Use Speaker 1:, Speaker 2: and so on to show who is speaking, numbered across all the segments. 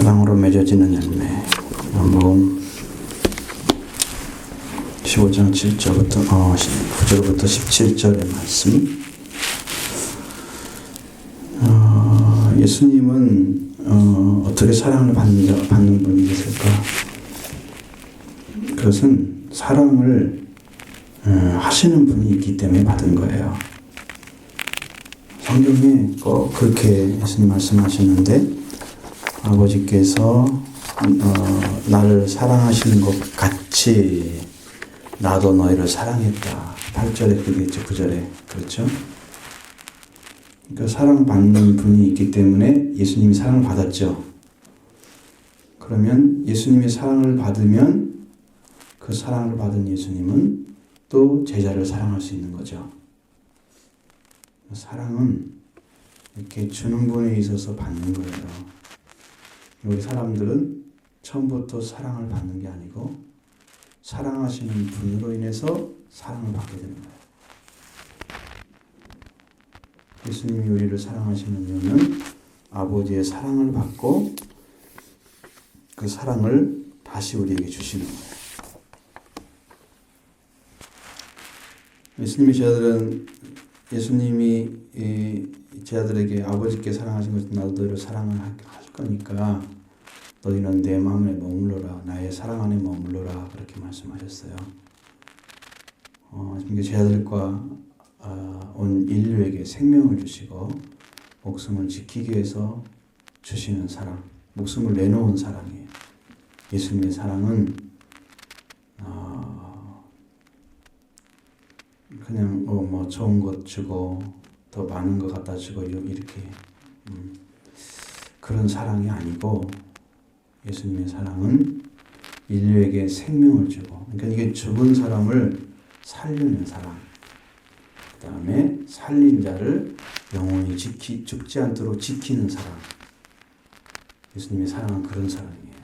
Speaker 1: 사랑으로 맺어지는 열매. 요한복음 15장 7절부터 9절부터 17절의 말씀. 예수님은 어떻게 사랑을 받는 분이 있을까? 그것은 사랑을 하시는 분이 있기 때문에 받은 거예요. 성경에 꼭 그렇게 예수님 말씀하시는데, 아버지께서 나를 사랑하시는 것 같이 나도 너희를 사랑했다. 8절에 그러겠죠. 9절에. 그렇죠? 그러니까 사랑받는 분이 있기 때문에 예수님이 사랑을 받았죠. 그러면 예수님의 사랑을 받으면 그 사랑을 받은 예수님은 또 제자를 사랑할 수 있는 거죠. 사랑은 이렇게 주는 분에 있어서 받는 거예요. 우리 사람들은 처음부터 사랑을 받는 게 아니고 사랑하시는 분으로 인해서 사랑을 받게 되는 거예요. 예수님이 우리를 사랑하시는 이유는 아버지의 사랑을 받고 그 사랑을 다시 우리에게 주시는 거예요. 예수님이 제자들에게 아버지께 사랑하신 것은 나도 너희를 사랑을 할 거니까 너희는 내 마음에 머물러라. 나의 사랑 안에 머물러라. 그렇게 말씀하셨어요. 지금 제자들과 온 인류에게 생명을 주시고 목숨을 지키기 위해서 주시는 사랑, 목숨을 내놓은 사랑이에요. 예수님의 사랑은 그냥 뭐 좋은 것 주고 더 많은 것 갖다 주고 이렇게 그런 사랑이 아니고, 예수님의 사랑은 인류에게 생명을 주고, 그러니까 이게 죽은 사람을 살리는 사랑, 그 다음에 살린 자를 영원히 죽지 않도록 지키는 사랑. 예수님의 사랑은 그런 사랑이에요.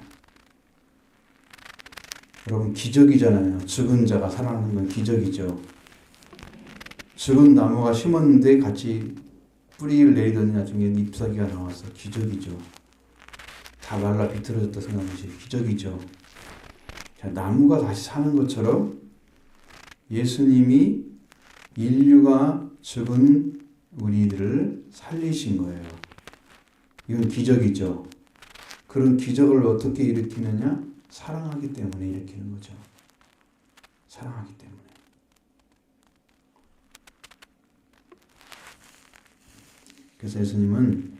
Speaker 1: 여러분, 기적이잖아요. 죽은 자가 살아나는 건 기적이죠. 죽은 나무가 심었는데 같이 뿌리를 내리더니 나중에 잎사귀가 나와서 기적이죠. 다 말라 비틀어졌다 생각하시 기적이죠. 자, 나무가 다시 사는 것처럼 예수님이 인류가 죽은 우리들을 살리신 거예요. 이건 기적이죠. 그런 기적을 어떻게 일으키느냐? 사랑하기 때문에 일으키는 거죠. 사랑하기 때문에. 그래서 예수님은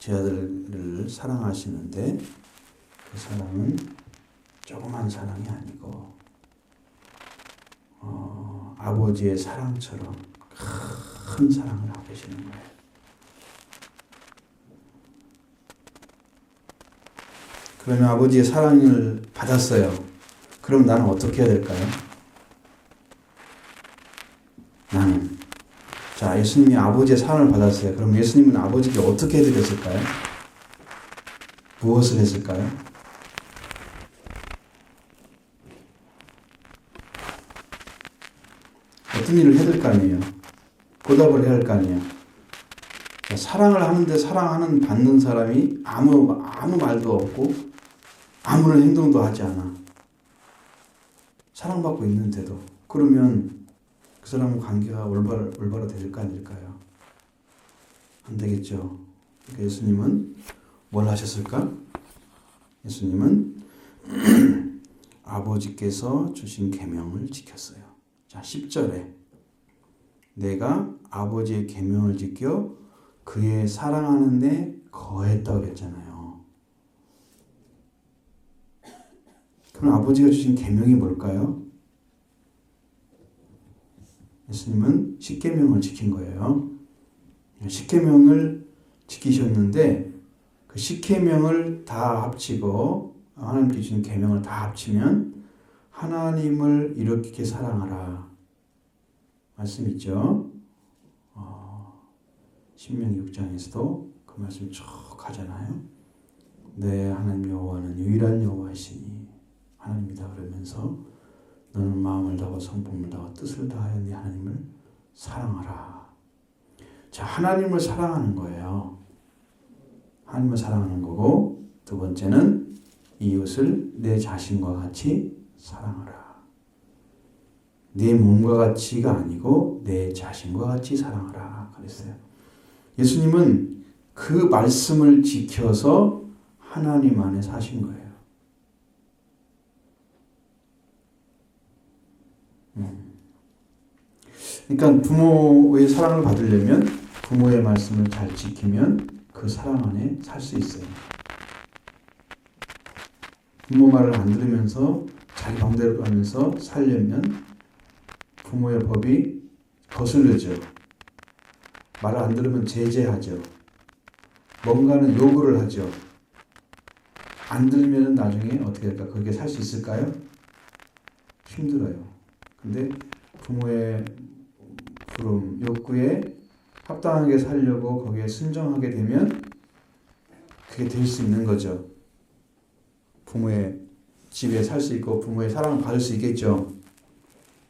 Speaker 1: 제자들을 사랑하시는데 그 사랑은 조그만 사랑이 아니고 아버지의 사랑처럼 큰 사랑을 하고 계시는 거예요. 그러면 아버지의 사랑을 받았어요. 그럼 나는 어떻게 해야 될까요? 나는 자, 예수님이 아버지의 사랑을 받았어요. 그럼 예수님은 아버지께 어떻게 해드렸을까요? 무엇을 했을까요? 어떤 일을 해야 될 거 아니에요? 보답을 해야 할 거 아니에요? 자, 사랑을 하는데 사랑하는 받는 사람이 아무 말도 없고 아무런 행동도 하지 않아. 사랑받고 있는데도. 그러면 그 사람과 관계가 올바로될까 아닐까요? 안 되겠죠. 그러니까 예수님은 뭘 하셨을까? 예수님은 아버지께서 주신 계명을 지켰어요. 자, 10절에 내가 아버지의 계명을 지켜 그의 사랑하는 데 거했다고 그랬잖아요. 그럼 아버지가 주신 계명이 뭘까요? 예수님은 십계명을 지킨 거예요. 십계명을 지키셨는데 그 십계명을 다 합치고 하나님께 주신 계명을 다 합치면 하나님을 이렇게 사랑하라 말씀 있죠. 신명기 6장에서도 그 말씀 쭉 하잖아요. 내 하나님 여호와는 유일한 여호와이시니 하나님이다 그러면서 너는 마음을 다하고 성품을 다하고 뜻을 다하여 네 하나님을 사랑하라. 자, 하나님을 사랑하는 거예요. 하나님을 사랑하는 거고 두 번째는 이웃을 내 자신과 같이 사랑하라. 내 몸과 같이가 아니고 내 자신과 같이 사랑하라 그랬어요. 예수님은 그 말씀을 지켜서 하나님 안에 사신 거예요. 그러니까 부모의 사랑을 받으려면 부모의 말씀을 잘 지키면 그 사랑 안에 살 수 있어요. 부모 말을 안 들으면서 자기 마음대로 하면서 살려면 부모의 법이 거슬려져. 말을 안 들으면 제재하죠. 뭔가는 요구를 하죠. 안 들으면 나중에 어떻게 될까? 그게 살 수 있을까요? 힘들어요. 근데 부모의 부름, 욕구에 합당하게 살려고 거기에 순종하게 되면 그게 될 수 있는 거죠. 부모의 집에 살 수 있고 부모의 사랑을 받을 수 있겠죠.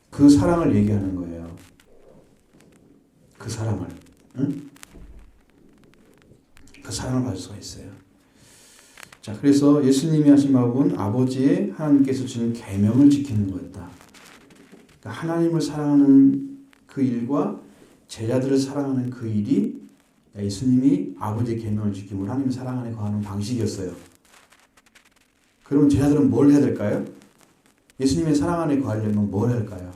Speaker 1: 그 사랑을 얘기하는 거예요. 그 사랑을. 응? 그 사랑을 받을 수가 있어요. 자, 그래서 예수님이 하신 바는 아버지의 하나님께서 주는 계명을 지키는 거였다. 그러니까 하나님을 사랑하는 그 일과 제자들을 사랑하는 그 일이 예수님이 아버지의 계명을 지키고 하나님을 사랑하는 거하는 방식이었어요. 그러면 제자들은 뭘 해야 될까요? 예수님의 사랑 안에 거하려면 뭘 할까요?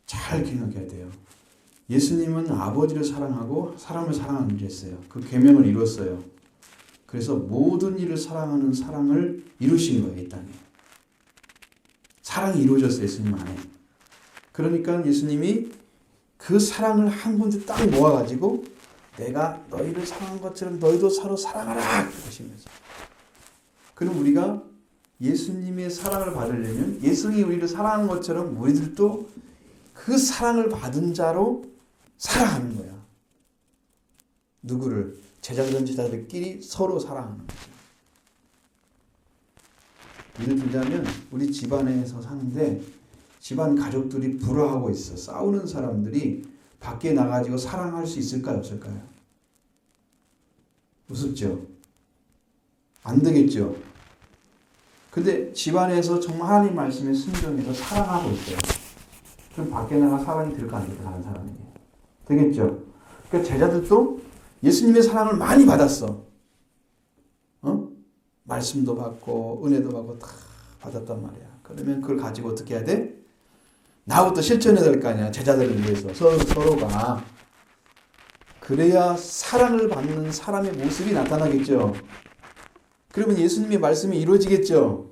Speaker 1: 잘 기억해야 돼요. 예수님은 아버지를 사랑하고 사람을 사랑하는 일을 했어요. 그 계명을 이뤘어요. 그래서 모든 일을 사랑하는 사랑을 이루신 거예요. 이 땅에. 사랑이 이루어졌어요. 예수님 안에. 그러니까 예수님이 그 사랑을 한 군데 딱 모아가지고 내가 너희를 사랑한 것처럼 너희도 서로 사랑하라 하시면서. 그럼 우리가 예수님의 사랑을 받으려면 예수님이 우리를 사랑하는 것처럼 우리들도 그 사랑을 받은 자로 살아가는 거야. 누구를? 제자들은 제자들끼리 서로 사랑하는 거죠. 예를 들자면 우리 집안에서 사는데 집안 가족들이 불화하고 있어. 싸우는 사람들이 밖에 나가지고 사랑할 수 있을까요? 없을까요? 우습죠? 안 되겠죠? 근데 집안에서 정말 하나님 말씀에 순종해서 사랑하고 있어요. 그럼 밖에 나가 사랑이 될까 안 될까? 다른 사람에게. 되겠죠? 그러니까 제자들도 예수님의 사랑을 많이 받았어. 말씀도 받고 은혜도 받고 다 받았단 말이야. 그러면 그걸 가지고 어떻게 해야 돼? 나부터 실천해야 될 거 아니야. 제자들을 위해서 서로가. 그래야 사랑을 받는 사람의 모습이 나타나겠죠. 그러면 예수님의 말씀이 이루어지겠죠.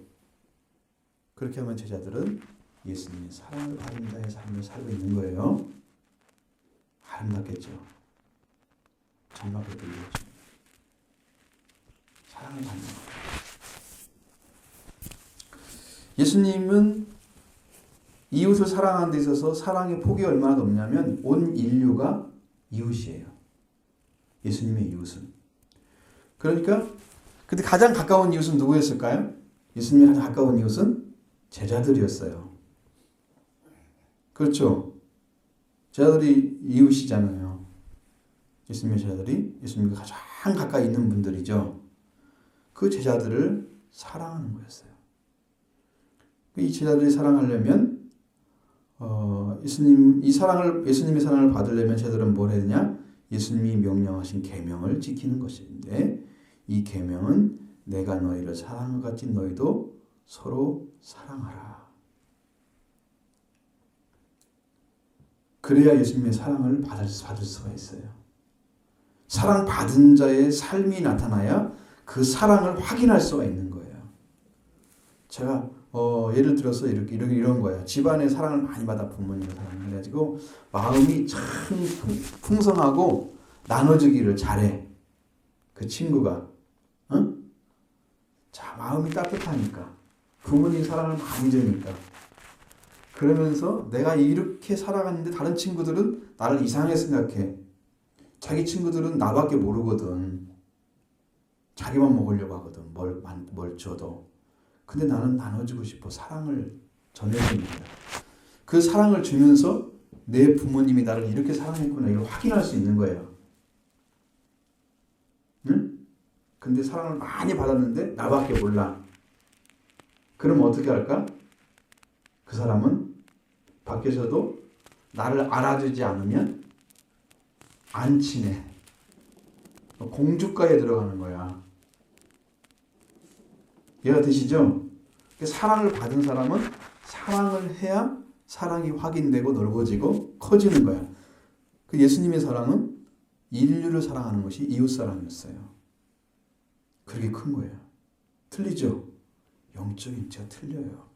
Speaker 1: 그렇게 하면 제자들은 예수님의 사랑을 받은 자의 삶을 살고 있는 거예요. 아름답겠죠. 정말로 들리죠. 사랑을 받는 거예요. 예수님은 이웃을 사랑하는 데 있어서 사랑의 폭이 얼마나 높냐면 온 인류가 이웃이에요. 예수님의 이웃은. 그러니까 근데 가장 가까운 이웃은 누구였을까요? 예수님이 가장 가까운 이웃은 제자들이었어요. 그렇죠? 제자들이 이웃이잖아요. 예수님의 제자들이 예수님과 가장 가까이 있는 분들이죠. 그 제자들을 사랑하는 거였어요. 이 제자들이 사랑하려면 예수님의 사랑을 받으려면 제자들은 뭘 해야 되냐? 예수님이 명령하신 계명을 지키는 것인데 이 계명은 내가 너희를 사랑한 것 같이 너희도 서로 사랑하라. 그래야 예수님의 사랑을 받을 수가 있어요. 사랑받은 자의 삶이 나타나야 그 사랑을 확인할 수가 있는 거예요. 제가 예를 들어서 이런 거예요. 집안에 사랑을 많이 받아 부모님의 사랑을 해가지고 마음이 참 풍성하고 나눠주기를 잘해. 그 친구가. 응? 자, 마음이 따뜻하니까. 부모님 사랑을 많이 주니까. 그러면서 내가 이렇게 살아갔는데 다른 친구들은 나를 이상하게 생각해. 자기 친구들은 나밖에 모르거든. 자기만 먹으려고 하거든. 뭘 줘도. 근데 나는 나눠주고 싶어. 사랑을 전해줍니다. 그 사랑을 주면서 내 부모님이 나를 이렇게 사랑했구나 이걸 확인할 수 있는 거예요. 응? 근데 사랑을 많이 받았는데 나밖에 몰라. 그럼 어떻게 할까? 그 사람은 밖에서도 나를 알아주지 않으면 안 친해. 공주가에 들어가는 거야. 이해가 되시죠? 사랑을 받은 사람은 사랑을 해야 사랑이 확인되고 넓어지고 커지는 거야. 그 예수님의 사랑은 인류를 사랑하는 것이 이웃사랑이었어요. 그렇게 큰 거예요. 틀리죠? 영적인 인체가 틀려요.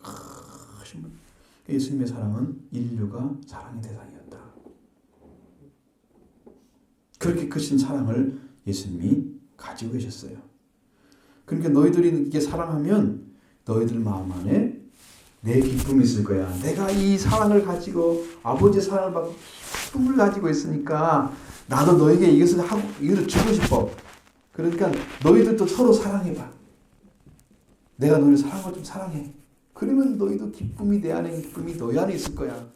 Speaker 1: 예수님의 사랑은 인류가 사랑의 대상이었다. 그렇게 크신 사랑을 예수님이 가지고 계셨어요. 그러니까 너희들이 이렇게 사랑하면 너희들 마음 안에 내 기쁨이 있을 거야. 내가 이 사랑을 가지고 아버지의 사랑을 받고 기쁨을 가지고 있으니까 나도 너에게 이것을 주고 싶어. 그러니까 너희들도 서로 사랑해봐. 내가 너희를 사랑하고 좀 사랑해. 그러면 너희도 기쁨이 내 안에 기쁨이 너희 안에 있을 거야.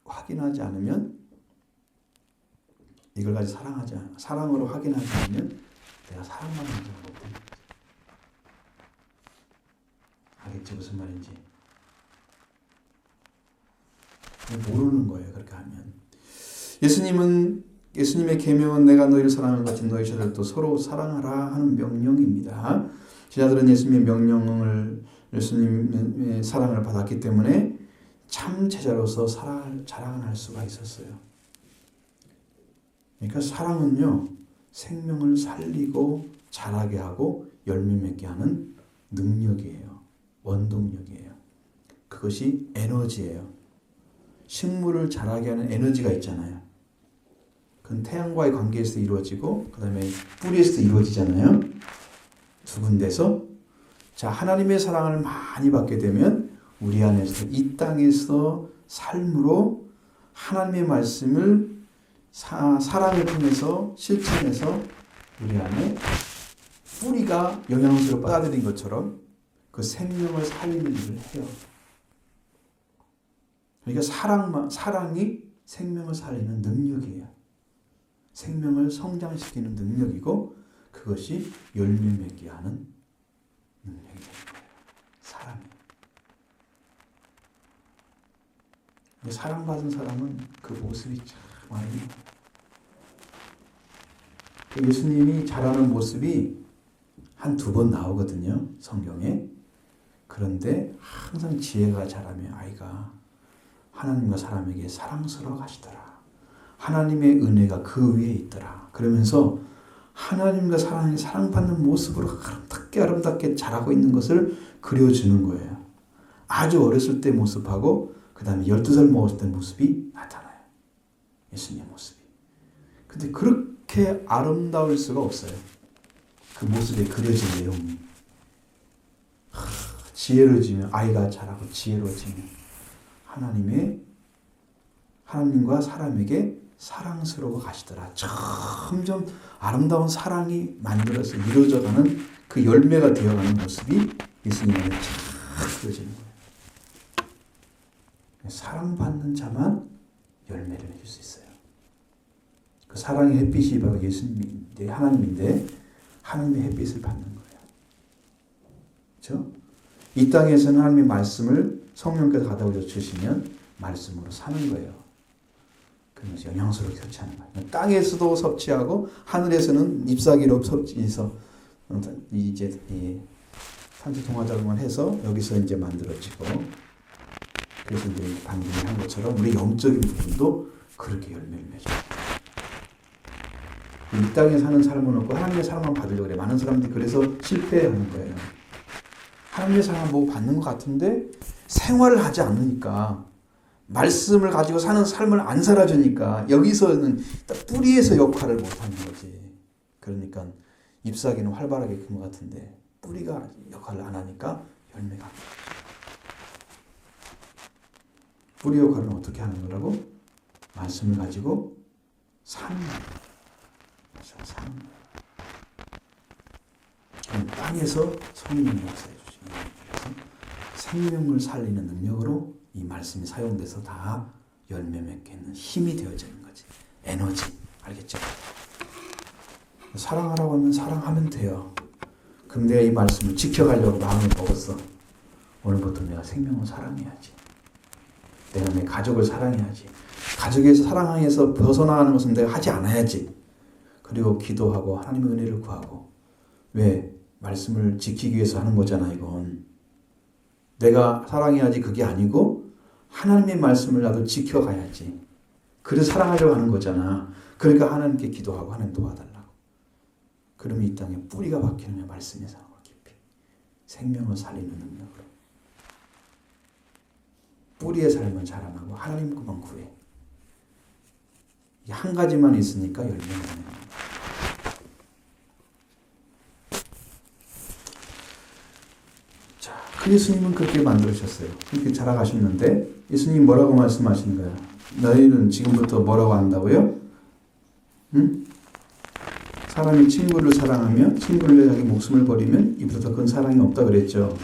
Speaker 1: 확인하지 않으면 이걸 가지고 사랑으로 확인하지 않으면 내가 사랑받는 줄 못해. 알겠지 무슨 말인지? 모르는 거예요. 그렇게 하면. 예수님의 계명은 내가 너희를 사랑하는 것 같이 너희 자들도 서로 사랑하라 하는 명령입니다. 제자들은 예수님의 명령을 예수님의 사랑을 받았기 때문에 참 제자로서 자랑할 수가 있었어요. 그러니까 사랑은요, 생명을 살리고 자라게 하고 열매 맺게 하는 능력이에요. 원동력이에요. 그것이 에너지예요. 식물을 자라게 하는 에너지가 있잖아요. 그건 태양과의 관계에서 이루어지고 그 다음에 뿌리에서 이루어지잖아요. 두 군데서. 자, 하나님의 사랑을 많이 받게 되면 우리 안에서 이 땅에서 삶으로 하나님의 말씀을 사랑을 통해서 실천해서 우리 안에 뿌리가 영양소를 빨아들인 것처럼 그 생명을 살리는 일을 해요. 그러니까 사랑이 생명을 살리는 능력이에요. 생명을 성장시키는 능력이고 그것이 열매 맺게 하는 능력이 되는 거예요. 사랑이. 사랑받은 사람은 그 모습이 참 많이 예수님이 자라는 모습이 한 두 번 나오거든요. 성경에. 그런데 항상 지혜가 자라면 아이가 하나님과 사람에게 사랑스러워 가시더라. 하나님의 은혜가 그 위에 있더라. 그러면서 하나님과 사랑받는 모습으로 아름답게 자라고 있는 것을 그려주는 거예요. 아주 어렸을 때 모습하고 그 다음에 12살 먹었을 때 모습이 나타나요. 예수님의 모습이. 근데 그렇게 아름다울 수가 없어요. 그 모습에 그려진 내용이. 지혜로워지면 아이가 자라고 지혜로워지면 하나님과 사람에게 사랑스러워 가시더라. 점점 아름다운 사랑이 만들어서 이루어져가는 그 열매가 되어가는 모습이 예수님에게 쫙 그려지는 거예요. 사랑받는 자만 열매를 맺을 수 있어요. 그 사랑의 햇빛이 바로 예수님인데 하나님인데 하나님의 햇빛을 받는 거예요. 그렇죠? 이 땅에서는 하나님의 말씀을 성령께서 가져다 주시면 말씀으로 사는 거예요. 그러면서 영양소를 교체하는 거예요. 땅에서도 섭취하고 하늘에서는 잎사귀로 섭취해서 이제 산지 동화 작용을 해서 여기서 이제 만들어지고 그래서 이제 방금 한 것처럼 우리 영적인 부분도 그렇게 열매를 맺어요. 이 땅에 사는 삶은 없고 하나님의 사랑만 받으려고 그래. 많은 사람들이 그래서 실패하는 거예요. 하나님의 사랑을 뭐 받는 것 같은데 생활을 하지 않으니까 말씀을 가지고 사는 삶을 안 살아주니까 여기서는 뿌리에서 역할을 못하는 거지. 그러니까 잎사귀는 활발하게 큰 것 같은데 뿌리가 역할을 안 하니까 열매가 안 나요. 뿌리 역할은 어떻게 하는 거라고? 말씀을 가지고 사는 거예요. 사는 거예요. 땅에서 성령이 역사해 주시는 거예요. 그래서 생명을 살리는 능력으로 이 말씀이 사용돼서 다 열매 맺게 하는 힘이 되어지는 거지. 에너지. 알겠죠? 사랑하라고 하면 사랑하면 돼요. 그럼 내가 이 말씀을 지켜가려고 마음을 먹었어. 오늘부터 내가 생명을 사랑해야지. 내가 내 가족을 사랑해야지. 가족에서 사랑에서 벗어나가는 것은 내가 하지 않아야지. 그리고 기도하고 하나님의 은혜를 구하고. 왜? 말씀을 지키기 위해서 하는 거잖아, 이건. 내가 사랑해야지 그게 아니고 하나님의 말씀을 나도 지켜가야지. 그래서 사랑하려고 하는 거잖아. 그러니까 하나님께 기도하고 하나님 도와달라고. 그러면 이 땅에 뿌리가 박히는 거야. 말씀의 사랑을 깊이. 생명을 살리는 능력으로. 뿌리의 삶은 자라나고 하나님 그만 구해. 한 가지만 있으니까 열매가 나는 거야. 자, 그 예수님은 그렇게 만들으셨어요. 그렇게 자라가셨는데 예수님 뭐라고 말씀하시는 거야? 너희는 지금부터 뭐라고 한다고요? 응? 사람이 친구를 사랑하며 친구를 위해 자기 목숨을 버리면 이보다 더 큰 사랑이 없다 그랬죠.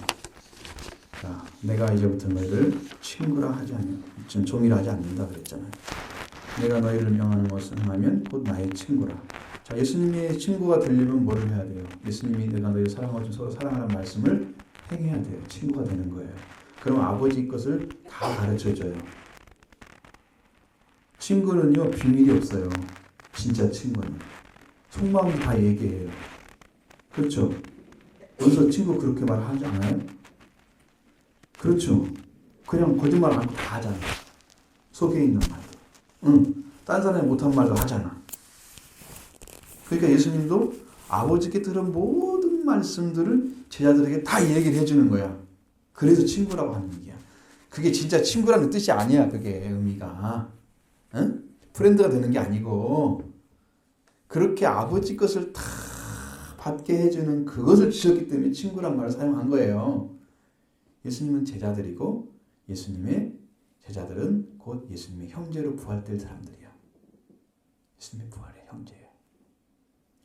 Speaker 1: 자, 내가 이제부터 너희를 친구라 하지 않는, 종이라 하지 않는다 그랬잖아요. 내가 너희를 명하는 것을 행하면 곧 나의 친구라. 자, 예수님의 친구가 되려면 뭐를 해야 돼요? 예수님이 내가 너희를 사랑하고 서로 사랑하라는 말씀을 행해야 돼요. 친구가 되는 거예요. 그럼 아버지 것을 다 가르쳐줘요. 친구는요, 비밀이 없어요. 진짜 친구는. 속마음 다 얘기해요. 그렇죠? 여기서 친구 그렇게 말하지 않아요? 그렇죠? 그냥 거짓말 안 하고 다 하잖아. 속에 있는 말도. 응. 딴 사람이 못한 말도 하잖아. 그러니까 예수님도 아버지께 들은 모든 말씀들을 제자들에게 다 얘기를 해주는 거야. 그래서 친구라고 하는 얘기야. 그게 진짜 친구라는 뜻이 아니야. 그게 의미가. 응? 프렌드가 되는 게 아니고 그렇게 아버지 것을 다 받게 해주는 그것을 주셨기 때문에 친구란 말을 사용한 거예요. 예수님은 제자들이고 예수님의 제자들은 곧 예수님의 형제로 부활될 사람들이야. 예수님의 부활의 형제예요.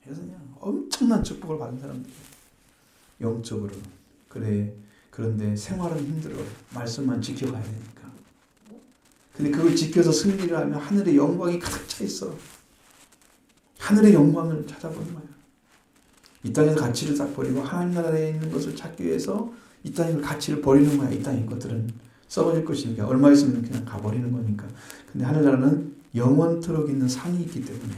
Speaker 1: 그래서 그냥 엄청난 축복을 받은 사람들이에요. 영적으로. 그래. 그런데 생활은 힘들어. 말씀만 지켜가야 되니까. 근데 그걸 지켜서 승리를 하면 하늘의 영광이 가득 차 있어. 하늘의 영광을 찾아보는 거야. 이 땅에서 가치를 딱 버리고 하나님 나라에 있는 것을 찾기 위해서 이 땅의 가치를 버리는 거야. 이 땅의 것들은 썩어질 것이니까. 얼마 있으면 그냥 가버리는 거니까. 근데 하늘나라는 영원토록 있는 상이 있기 때문에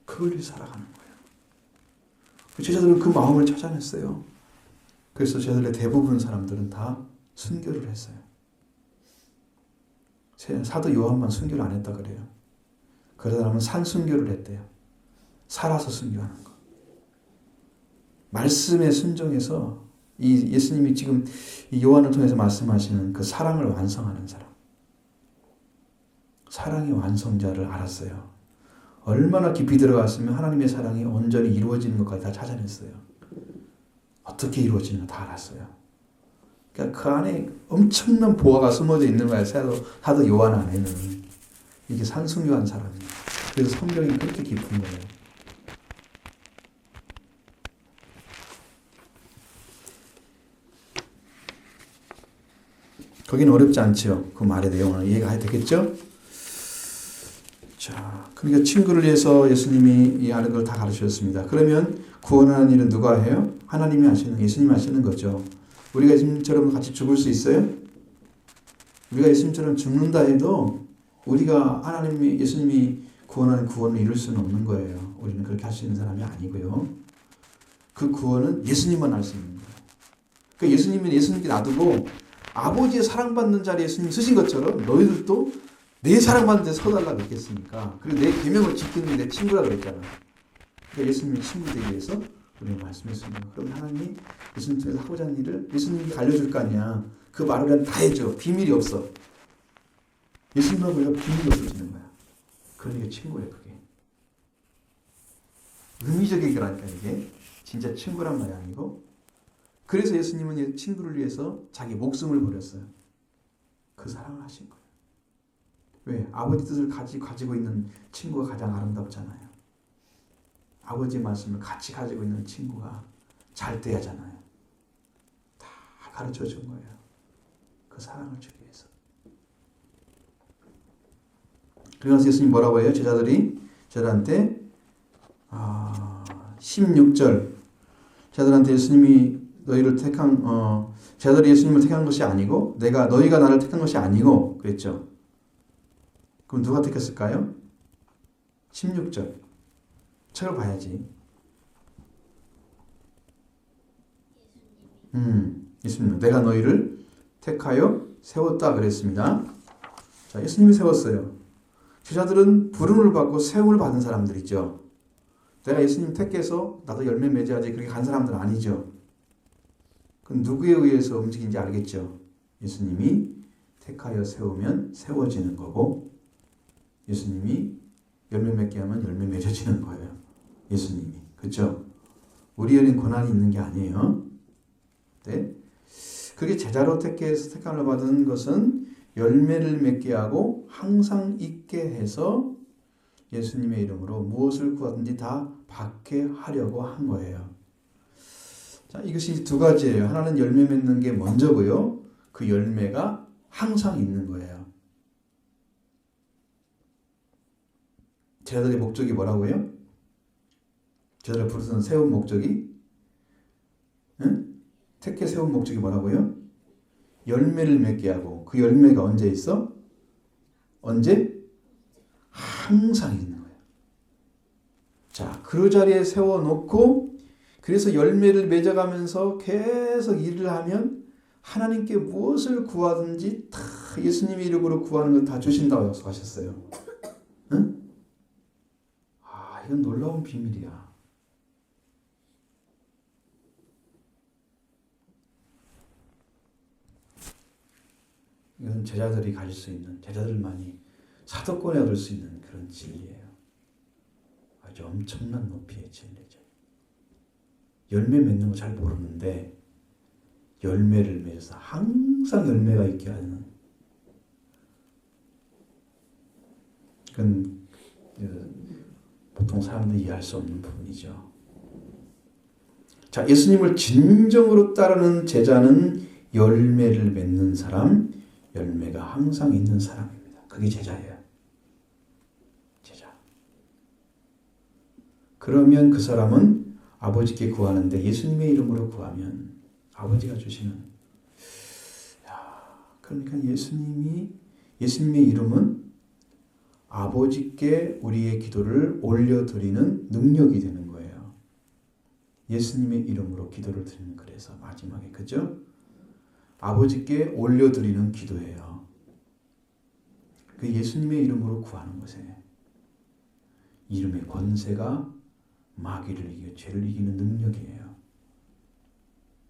Speaker 1: 그걸 위해 살아가는 거예요. 제자들은 그 마음을 찾아냈어요. 그래서 제자들의 대부분 사람들은 다 순교를 했어요. 사도 요한만 순교를 안 했다 그래요. 그 사람은 산순교를 했대요. 살아서 순교하는 거. 말씀에 순종해서 이 예수님이 지금 이 요한을 통해서 말씀하시는 그 사랑을 완성하는 사람. 사랑의 완성자를 알았어요. 얼마나 깊이 들어갔으면 하나님의 사랑이 온전히 이루어지는 것까지 다 찾아냈어요. 어떻게 이루어지는가 다 알았어요. 그러니까 그 안에 엄청난 보화가 숨어져 있는 거예요. 사도 요한 안에는. 이게 산순교한 사람이에요. 그래서 성경이 그렇게 깊은 거예요. 거기는 어렵지 않죠. 그 말의 내용을 이해가 되겠죠? 자, 그러니까 친구를 위해서 예수님이 이 하는 걸 다 가르치셨습니다. 그러면 구원하는 일은 누가 해요? 하나님이 하시는, 예수님이 하시는 거죠. 우리가 예수님처럼 같이 죽을 수 있어요? 우리가 예수님처럼 죽는다 해도 우리가 하나님이, 예수님이 구원하는 구원을 이룰 수는 없는 거예요. 우리는 그렇게 할 수 있는 사람이 아니고요. 그 구원은 예수님만 할 수 있는 거예요. 그러니까 예수님은 예수님께 놔두고 아버지의 사랑받는 자리에 예수님이 서신 것처럼 너희들도 내 사랑받는 데 서달라고 했겠습니까? 그리고 내 계명을 지키는 내 친구라 그랬잖아. 그러니까 예수님의 친구 되기 위해서 우리가 말씀했습니다. 그럼 하나님이 예수님 통해서 하고자 하는 일을 예수님이 알려줄 거 아니야. 그 말을 그냥 다 해줘. 비밀이 없어. 예수님하고 우리가 비밀이 없어지는 거야. 그러니까 친구예요, 그게. 의미적인 거라니까, 이게. 진짜 친구란 말이 아니고. 그래서 예수님은 친구를 위해서 자기 목숨을 버렸어요. 그 사랑을 하신 거예요. 왜? 아버지 뜻을 가지고 있는 친구가 가장 아름답잖아요. 아버지의 말씀을 같이 가지고 있는 친구가 잘 돼야잖아요. 다 가르쳐 준 거예요. 그 사랑을 주기 위해서. 그래서 예수님 뭐라고 해요? 제자들한테 16절 제자들한테 예수님이 너희를 제자들이 예수님을 택한 것이 아니고 너희가 나를 택한 것이 아니고 그랬죠. 그럼 누가 택했을까요? 16절 책을 봐야지. 예수님 내가 너희를 택하여 세웠다 그랬습니다. 자, 예수님이 세웠어요. 제자들은 부름을 받고 세움을 받은 사람들이죠. 내가 예수님 택해서 나도 열매 맺어야지 그렇게 간 사람들은 아니죠. 그럼 누구에 의해서 움직인지 알겠죠. 예수님이 택하여 세우면 세워지는 거고 예수님이 열매 맺게 하면 열매 맺어지는 거예요. 예수님이. 그렇죠? 우리에는 권한이 있는 게 아니에요. 네? 그게 제자로 택함을 받은 것은 열매를 맺게 하고 항상 있게 해서 예수님의 이름으로 무엇을 구하든지 다 받게 하려고 한 거예요. 자, 이것이 두 가지예요. 하나는 열매 맺는 게 먼저고요. 그 열매가 항상 있는 거예요. 제자들의 목적이 뭐라고요? 제자들을 부르는 세운 목적이? 응? 택해 세운 목적이 뭐라고요? 열매를 맺게 하고 그 열매가 언제 있어? 언제? 항상 있는 거예요. 자, 그 자리에 세워놓고 그래서 열매를 맺어가면서 계속 일을 하면 하나님께 무엇을 구하든지 다 예수님의 이름으로 구하는 걸 다 주신다고 약속하셨어요. 응? 아, 이건 놀라운 비밀이야. 이건 제자들이 가질 수 있는, 제자들만이 사도권에 얻을 수 있는 그런 진리예요. 아주 엄청난 높이의 진리죠. 열매 맺는 거 잘 모르는데 열매를 맺어서 항상 열매가 있게 하는 그건 보통 사람들이 이해할 수 없는 부분이죠. 자, 예수님을 진정으로 따르는 제자는 열매를 맺는 사람, 열매가 항상 있는 사람입니다. 그게 제자예요. 제자. 그러면 그 사람은 아버지께 구하는데 예수님의 이름으로 구하면 아버지가 주시는. 그러니까 예수님의 이름은 아버지께 우리의 기도를 올려드리는 능력이 되는 거예요. 예수님의 이름으로 기도를 드리는, 그래서 마지막에, 그죠? 아버지께 올려드리는 기도예요. 그 예수님의 이름으로 구하는 것에 이름의 권세가 마귀를 이기고 죄를 이기는 능력이에요.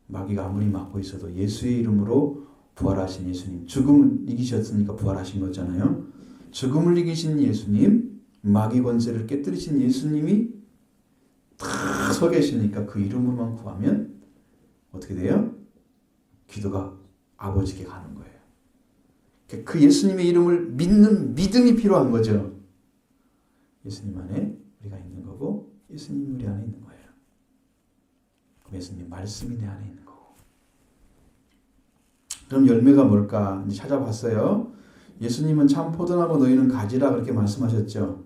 Speaker 1: 마귀가 아무리 막고 있어도 예수의 이름으로 부활하신 예수님, 죽음을 이기셨으니까 부활하신 거잖아요. 죽음을 이기신 예수님, 마귀 권세를 깨뜨리신 예수님이 다 서 계시니까 그 이름으로만 구하면 어떻게 돼요? 기도가 아버지께 가는 거예요. 그 예수님의 이름을 믿는 믿음이 필요한 거죠. 예수님 안에 우리가 있는 거고 예수님 우리 안에 있는 거예요. 예수님 말씀이 내 안에 있는 거고. 그럼 열매가 뭘까? 이제 찾아봤어요. 예수님은 참 포도나무 너희는 가지라 그렇게 말씀하셨죠.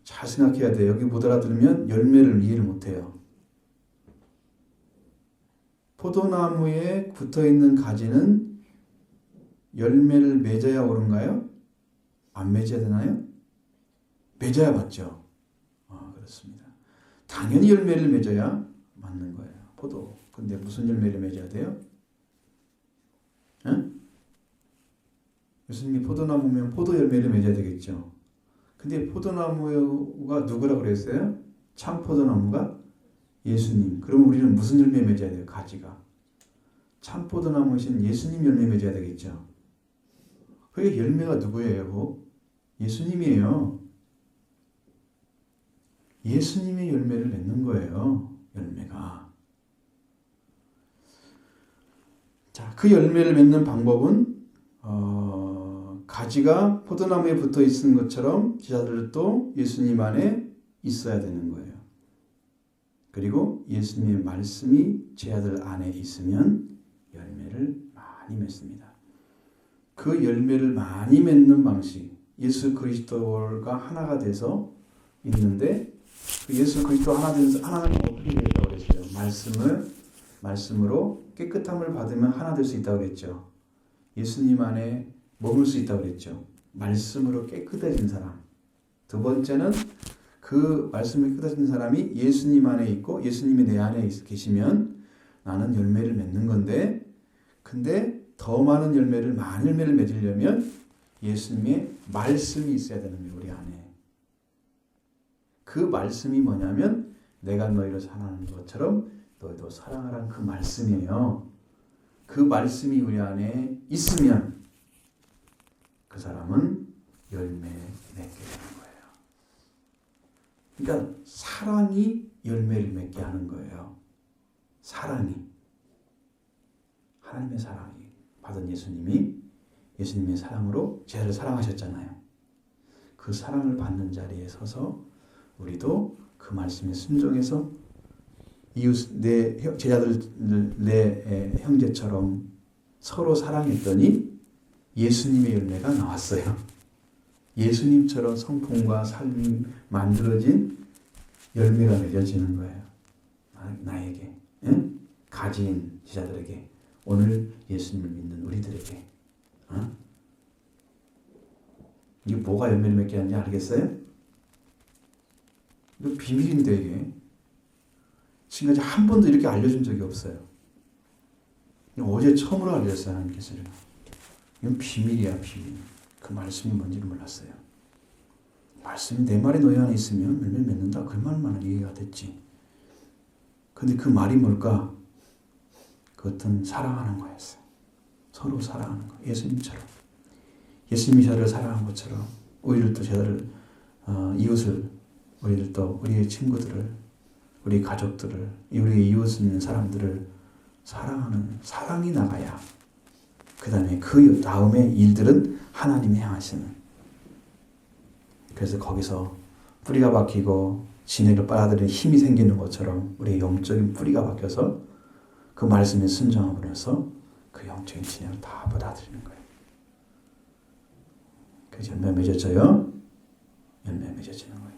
Speaker 1: 잘 생각해야 돼요. 여기 못 알아들으면 열매를 이해를 못해요. 포도나무에 붙어있는 가지는 열매를 맺어야 옳은가요? 안 맺어야 되나요? 맺어야 맞죠. 그렇습니다. 당연히 열매를 맺어야 맞는 거예요. 포도. 근데 무슨 열매를 맺어야 돼요? 예수님이 포도나무면 포도 열매를 맺어야 되겠죠. 근데 포도나무가 누구라고 그랬어요? 참 포도나무가 예수님. 그럼 우리는 무슨 열매 맺어야 돼요? 가지가. 참 포도나무이신 예수님 열매 맺어야 되겠죠. 그게 열매가 누구예요? 예수님이에요. 예수님의 열매를 맺는 거예요. 열매가. 자, 그 열매를 맺는 방법은 가지가 포도나무에 붙어 있는 것처럼 제자들도 예수님 안에 있어야 되는 거예요. 그리고 예수님의 말씀이 제자들 안에 있으면 열매를 많이 맺습니다. 그 열매를 많이 맺는 방식, 예수 그리스도가 하나가 돼서 있는데 그 예수 그리스도 하나님 어떻게 되었다고 그랬어요? 말씀으로 깨끗함을 받으면 하나 될 수 있다고 그랬죠. 예수님 안에 머물 수 있다고 그랬죠. 말씀으로 깨끗해진 사람. 두 번째는 그 말씀이 깨끗해진 사람이 예수님 안에 있고 예수님이 내 안에 계시면 나는 열매를 맺는 건데, 근데 더 많은 열매를 맺으려면 예수님의 말씀이 있어야 되는 거예요. 우리 안에. 그 말씀이 뭐냐면 내가 너희를 사랑하는 것처럼 너희도 사랑하라는 그 말씀이에요. 그 말씀이 우리 안에 있으면 그 사람은 열매 맺게 되는 거예요. 그러니까 사랑이 열매를 맺게 하는 거예요. 사랑이. 하나님의 사랑이 받은 예수님의 사랑으로 죄를 사랑하셨잖아요. 그 사랑을 받는 자리에 서서 우리도 그 말씀에 순종해서 이웃 내 제자들 내 형제처럼 서로 사랑했더니 예수님의 열매가 나왔어요. 예수님처럼 성품과 삶이 만들어진 열매가 맺어지는 거예요. 나에게, 응? 가진 제자들에게, 오늘 예수님을 믿는 우리들에게. 이게 뭐가 열매를 맺게 하는지 알겠어요? 이거 비밀인데 이게. 지금까지 한 번도 이렇게 알려준 적이 없어요. 어제 처음으로 알려줬어요, 하나님께서. 이건 비밀이야, 비밀. 그 말씀이 뭔지를 몰랐어요. 말씀이 내 말이 너희 안에 있으면 열매 맺는다. 그 말만 이해가 됐지. 근데 그 말이 뭘까? 그것은 사랑하는 거였어요. 서로 사랑하는 거. 예수님처럼. 예수님이 저를 사랑한 것처럼 우리들도 저를 이웃을, 우리들도 우리의 친구들을, 우리 가족들을, 우리 이웃 있는 사람들을 사랑하는 사랑이 나가야 그 다음에 그 다음에 일들은 하나님이 행하시는. 그래서 거기서 뿌리가 박히고 진액을 빨아들이는 힘이 생기는 것처럼 우리의 영적인 뿌리가 박혀서 그 말씀에 순종함으로써 그 영적인 진액을 다 받아들이는 거예요. 그래서 열매 맺어져요. 열매 맺어지는 거예요.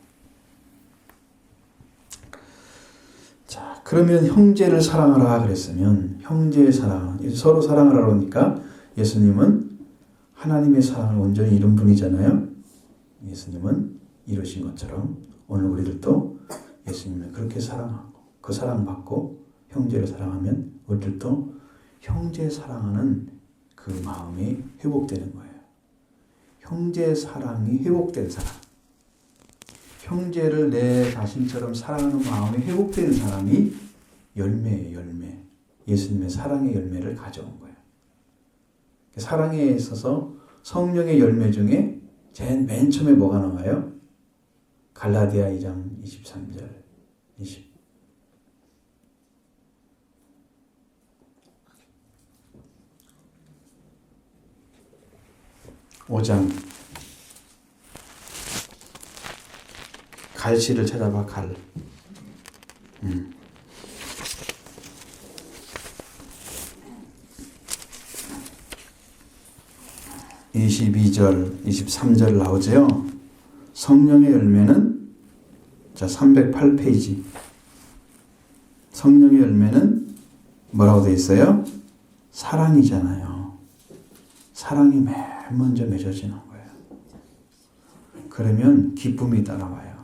Speaker 1: 자, 그러면 형제를 사랑하라 그랬으면 형제의 사랑, 서로 사랑하라 그러니까 예수님은 하나님의 사랑을 온전히 이룬 분이잖아요. 예수님은 이루신 것처럼 오늘 우리들도 예수님을 그렇게 사랑하고 그 사랑받고 형제를 사랑하면 우리들도 형제 사랑하는 그 마음이 회복되는 거예요. 형제 사랑이 회복된 사람. 형제를 내 자신처럼 사랑하는 마음이 회복되는 사람이 열매예요, 열매. 예수님의 사랑의 열매를 가져온 거예요. 사랑에 있어서 성령의 열매 중에 맨 처음에 뭐가 나와요? 갈라디아 2장 23절, 5장. 갈씨를 찾아봐, 갈. 22절, 23절 나오죠. 성령의 열매는 자 308페이지. 성령의 열매는 뭐라고 되어 있어요? 사랑이잖아요. 사랑이 맨 먼저 맺어지는 거예요. 그러면 기쁨이 따라와요.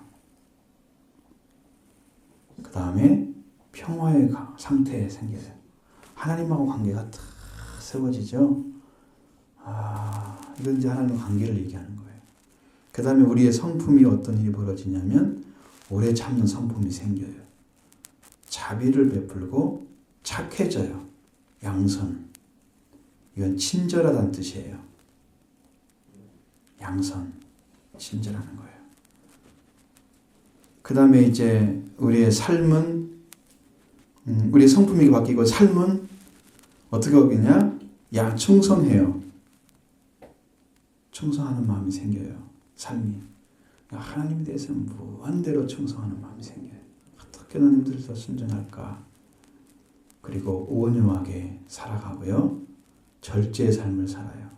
Speaker 1: 그 다음에 평화의 상태에 생겨요. 하나님하고 관계가 탁 세워지죠. 이건 이제 하나님과 관계를 얘기하는 거예요. 그 다음에 우리의 성품이 어떤 일이 벌어지냐면 오래 참는 성품이 생겨요. 자비를 베풀고 착해져요. 양선. 이건 친절하다는 뜻이에요. 양선. 친절하는 거예요. 그 다음에 이제 우리의 삶은 우리의 성품이 바뀌고 삶은 어떻게 바뀌냐? 충성해요. 충성하는 마음이 생겨요. 삶이. 하나님에 대해서 무한대로 충성하는 마음이 생겨요. 어떻게 하나님들에서 순종할까? 그리고 온유하게 살아가고요. 절제의 삶을 살아요.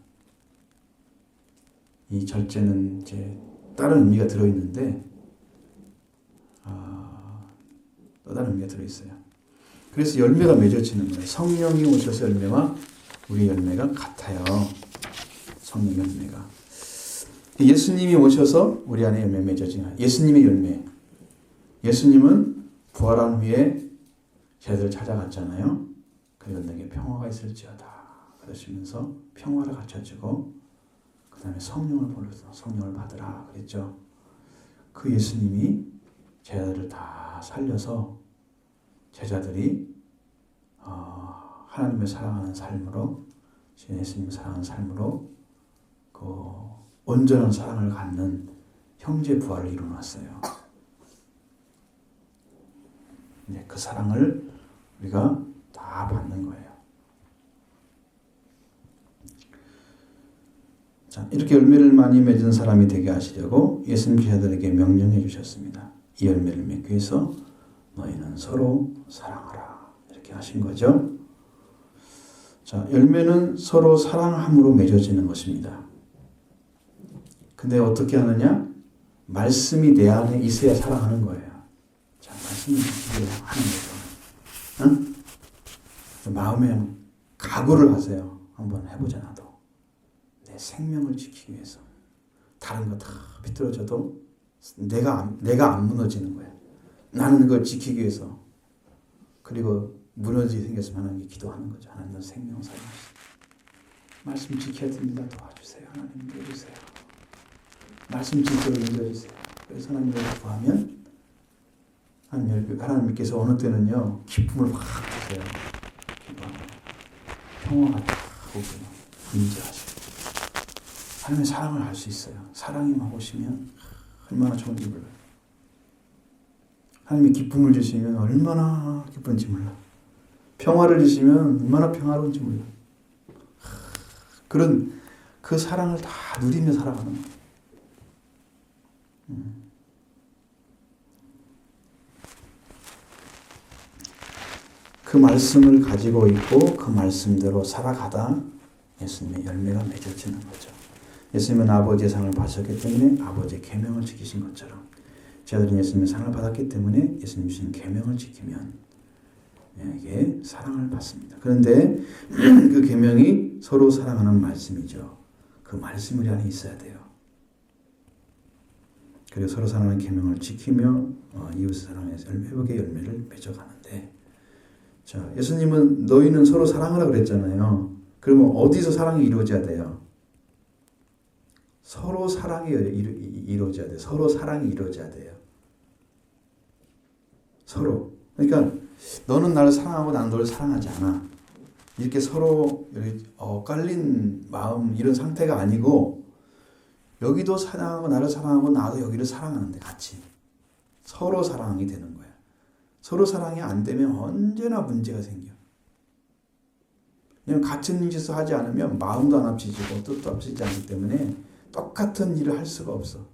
Speaker 1: 이 절제는 이제 다른 의미가 들어있는데 또 다른 의미가 들어있어요. 그래서 열매가 맺어지는 거예요. 성령이 오셔서 열매와 우리 열매가 같아요. 성령 열매가. 예수님이 오셔서 우리 안에 열매 맺어지는 거예요. 예수님의 열매. 예수님은 부활한 후에 제자들을 찾아갔잖아요. 그리고 너에게 평화가 있을지어다 그러시면서 평화를 갖춰주고 그 다음에 성령을 보내서 성령을 받으라 그랬죠. 그 예수님이 제자들을 다 살려서 제자들이 하나님을 사랑하는 삶으로 예수님을 사랑하는 삶으로 그 온전한 사랑을 갖는 형제 부활을 이루어놨어요. 이제 그 사랑을 우리가 다 받는 거예요. 자, 이렇게 열매를 많이 맺은 사람이 되게 하시려고 예수님 제자들에게 명령해 주셨습니다. 이 열매를 맺기 위해서 너희는 서로 사랑하라. 이렇게 하신 거죠. 자, 열매는 서로 사랑함으로 맺어지는 것입니다. 근데 어떻게 하느냐? 말씀이 내 안에 있어야 사랑하는 거예요. 자, 말씀이 있어야 하는 거죠. 응? 마음에 각오를 하세요. 한번 해보자 나도. 내 생명을 지키기 위해서. 다른 거 다 비틀어져도 내가 안 무너지는 거야. 나는 그걸 지키기 위해서. 그리고 무너지게 생겼으면 하나님께 기도하는 거죠. 하나님 너 생명 살려주세요. 말씀 지켜야 됩니다. 도와주세요. 하나님 믿어주세요. 말씀 지키도록 믿어주세요. 그래서 하나님을 구하면 하나님께서 어느 때는요 기쁨을 확 주세요. 평화가 딱 오고 인자하시고 하나님의 사랑을 알 수 있어요. 사랑이 막 오시면 얼마나 좋은지 몰라요. 하나님의 기쁨을 주시면 얼마나 기쁜지 몰라. 평화를 주시면 얼마나 평화로운지 몰라. 그런 그 사랑을 다 누리며 살아가는 거예요. 그 말씀을 가지고 있고 그 말씀대로 살아가다 예수님의 열매가 맺어지는 거죠. 예수님은 아버지의 상을 받으셨기 때문에 아버지의 계명을 지키신 것처럼 제자들은 예수님의 상을 받았기 때문에 예수님 주신 계명을 지키면 이게 사랑을 받습니다. 그런데 그 계명이 서로 사랑하는 말씀이죠. 그 말씀이 우리 안에 있어야 돼요. 그리고 서로 사랑하는 계명을 지키며 이웃을 사랑해서 회복의 열매를 맺어가는데 자, 예수님은 너희는 서로 사랑하라 그랬잖아요. 그러면 어디서 사랑이 이루어져야 돼요? 서로 사랑이 이루어져야 돼요. 서로 사랑이 이루어져야 돼요. 서로. 그러니까 너는 나를 사랑하고 나는 너를 사랑하지 않아. 이렇게 서로 엇갈린 마음 이런 상태가 아니고 여기도 사랑하고 나를 사랑하고 나도 여기를 사랑하는데 같이. 서로 사랑이 되는 거야. 서로 사랑이 안 되면 언제나 문제가 생겨. 그냥 같은 짓을 하지 않으면 마음도 안 합치지고 뜻도 합치지 않기 때문에 똑같은 일을 할 수가 없어.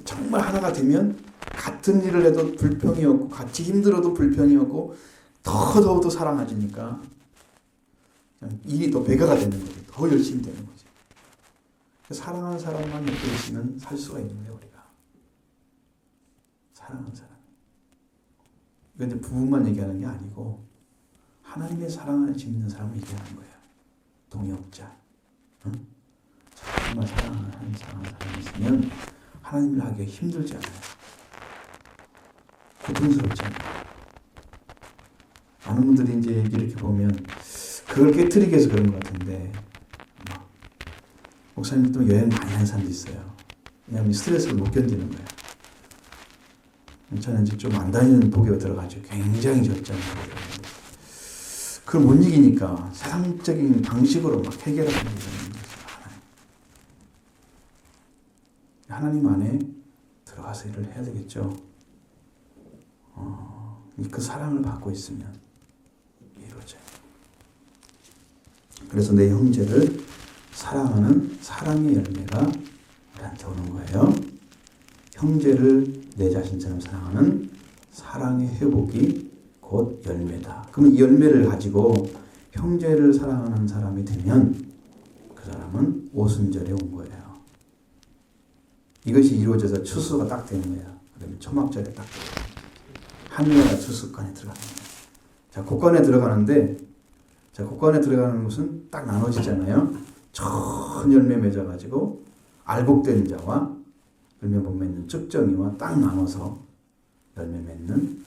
Speaker 1: 정말 하나가 되면 같은 일을 해도 불평이 없고 같이 힘들어도 불평이 없고 더더욱더 사랑해지니까 일이 더 배가가 되는 거죠. 더 열심히 되는 거죠. 사랑하는 사람만 옆에 있으면 살 수가 있는 거예요. 우리가. 사랑하는 사람. 이건 이제 부부만 얘기하는 게 아니고 하나님의 사랑을 짓는 사람을 얘기하는 거예요. 동역자. 응? 정말 사랑하는 사람이 있으면 하나님을 하기가 힘들지 않아요. 고통스럽지 않아요. 많은 분들이 이제 이렇게 보면 그걸 깨트리기 위해서 그런 것 같은데 목사님도 여행 많이 하는 사람도 있어요. 왜냐하면 스트레스를 못 견디는 거예요. 저는 이제 좀 안 다니는 복에 들어가죠. 굉장히 절제하는 복에 들어가는데 그걸 못 이기니까 세상적인 방식으로 막 해결하는 거예요. 하나님 안에 들어가서 일을 해야 되겠죠. 그 사랑을 받고 있으면 이루어져요. 그래서 내 형제를 사랑하는 사랑의 열매가 우리한테 오는 거예요. 형제를 내 자신처럼 사랑하는 사랑의 회복이 곧 열매다. 그러면 이 열매를 가지고 형제를 사랑하는 사람이 되면 그 사람은 오순절에 온 거예요. 이것이 이루어져서 추수가 딱 되는 거야. 그다음에 초막절에 딱 하늘나라 주습관에 들어가는 거예요. 자, 곡간에 들어가는데, 자, 곡간에 들어가는 것은 딱 나눠지잖아요. 전 열매 맺어가지고 알곡된 자와 열매 못 맺는 쭉정이와 딱 나눠서 열매 맺는.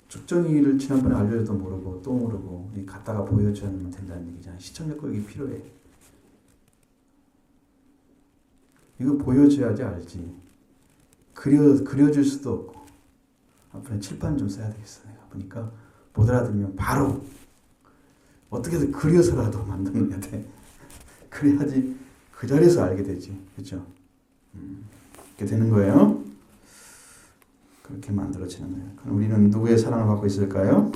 Speaker 1: 쭉정이를 지난번에 알려줘도 모르고 또 모르고 갖다가 보여줘야 된다는 얘기잖아요. 시청자 거 이게 필요해. 이거 보여줘야지 알지. 그려줄 수도 없고. 앞으로 칠판 좀 써야 되겠어. 내가 보니까 못 알아들으면 바로 어떻게든 그려서라도 만들어야 돼. 그래야지 그 자리에서 알게 되지. 그렇죠? 이렇게 되는 거예요. 그렇게 만들어지는 거예요. 그럼 우리는 누구의 사랑을 받고 있을까요?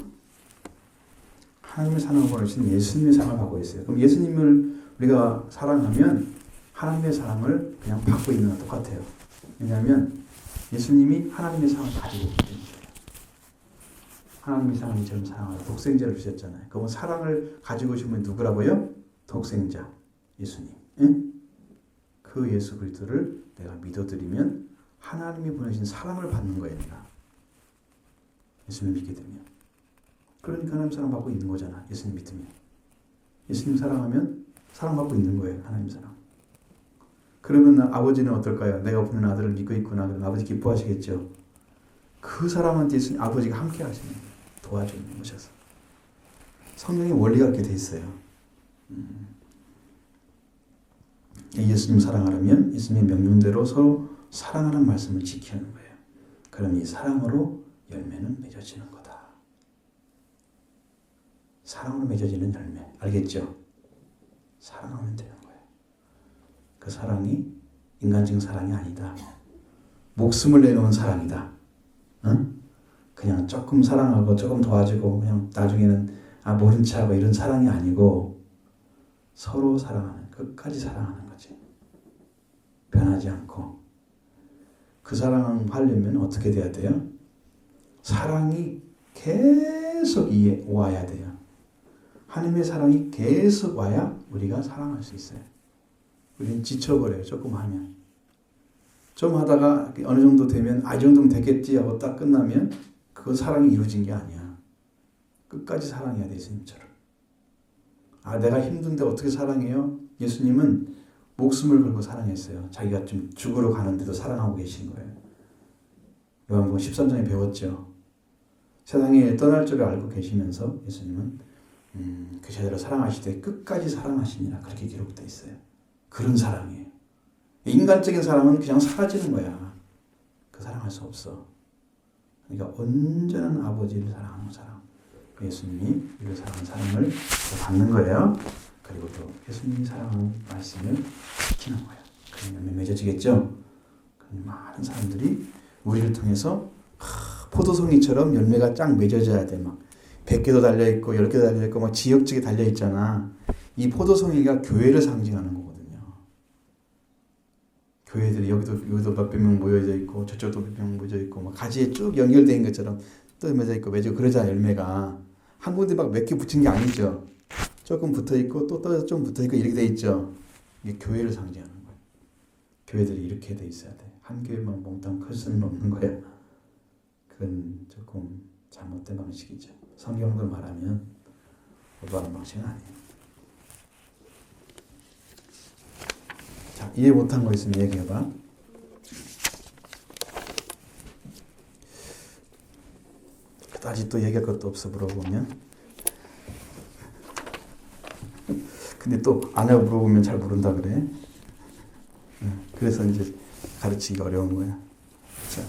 Speaker 1: 하나님의 사랑을 보내신 예수님의 사랑을 받고 있어요. 그럼 예수님을 우리가 사랑하면 하나님의 사랑을 그냥 받고 있는 것 똑같아요. 왜냐하면 예수님이 하나님의 사랑을 가지고 있기 때문에. 하나님의 사랑을 이처럼 사랑하고 독생자를 주셨잖아요. 그럼 사랑을 가지고 오신 분이 누구라고요? 독생자, 예수님. 응? 그 예수 그리스도를 내가 믿어드리면 하나님이 보내신 사랑을 받는 거예요. 내가. 예수님 믿게 되면. 그러니까 하나님 사랑 받고 있는 거잖아. 예수님 믿으면. 예수님 사랑하면 사랑받고 있는 거예요. 하나님 사랑. 그러면 아버지는 어떨까요? 내가 보낸 아들을 믿고 있구나. 그럼 아버지 기뻐하시겠죠. 그 사람한테 예수님 아버지가 함께 하시는 거예요. 도와주는 것이어서. 성경의 원리가 그렇게 돼 있어요. 예수님 사랑하려면 예수님의 명령대로 서로 사랑하는 말씀을 지키는 거예요. 그럼 이 사랑으로 열매는 맺어지는 거다. 사랑으로 맺어지는 열매. 알겠죠? 사랑하면 되는 거예요. 그 사랑이 인간적인 사랑이 아니다. 목숨을 내놓은 사랑이다. 응? 그냥 조금 사랑하고 조금 도와주고 그냥 나중에는 모른 척하고 이런 사랑이 아니고 서로 사랑하는, 끝까지 사랑하는 거지. 변하지 않고. 그 사랑하려면 어떻게 돼야 돼요? 사랑이 계속 와야 돼요. 하나님의 사랑이 계속 와야 우리가 사랑할 수 있어요. 우리는 지쳐버려요. 조금 하면. 좀 하다가 어느 정도 되면 이 정도면 되겠지 하고 딱 끝나면 그 사랑이 이루어진 게 아니야. 끝까지 사랑해야 돼. 예수님처럼. 내가 힘든데 어떻게 사랑해요? 예수님은 목숨을 걸고 사랑했어요. 자기가 좀 죽으러 가는데도 사랑하고 계신 거예요. 요한복음 13장에 배웠죠. 세상에 떠날 줄을 알고 계시면서 예수님은 그 제대로 사랑하시되 끝까지 사랑하시니라 그렇게 기록되어 있어요. 그런 사랑이에요. 인간적인 사랑은 그냥 사라지는 거야. 그 사랑할 수 없어. 그러니까 온전한 아버지를 사랑하는 사랑. 예수님이 우리를 사랑하는 사랑을 받는 거예요. 그리고 또 예수님이 사랑하는 말씀을 지키는 거예요. 그러면 열매 맺어지겠죠? 많은 사람들이 우리를 통해서 포도송이처럼 열매가 쫙 맺어져야 돼. 막 100개도 달려있고 10개도 달려있고 막 지역적에 달려있잖아. 이 포도송이가 교회를 상징하는 거거든요. 교회들이 여기도 몇백 명 모여져 있고 저쪽도 몇백 명 모여져 있고 막 가지에 쭉 연결된 것처럼 또 맺어 있고 맺어 그러자 열매가 한 군데 막 몇 개 붙인 게 아니죠. 조금 붙어 있고 또 떨어져 좀 붙어 있고 이렇게 돼 있죠. 이게 교회를 상징하는 거예요. 교회들이 이렇게 돼 있어야 돼. 한 교회만 몽땅 클 수는 없는 거야. 그건 조금 잘못된 방식이죠. 성경으로 말하면 올바른 방식은 아니에요. 자, 이해 못한 거 있으면 얘기해봐. 그다지 또 얘기할 것도 없어 물어보면. 근데 또 안 하고 물어보면 잘 모른다 그래. 그래서 이제 가르치기가 어려운 거야. 자.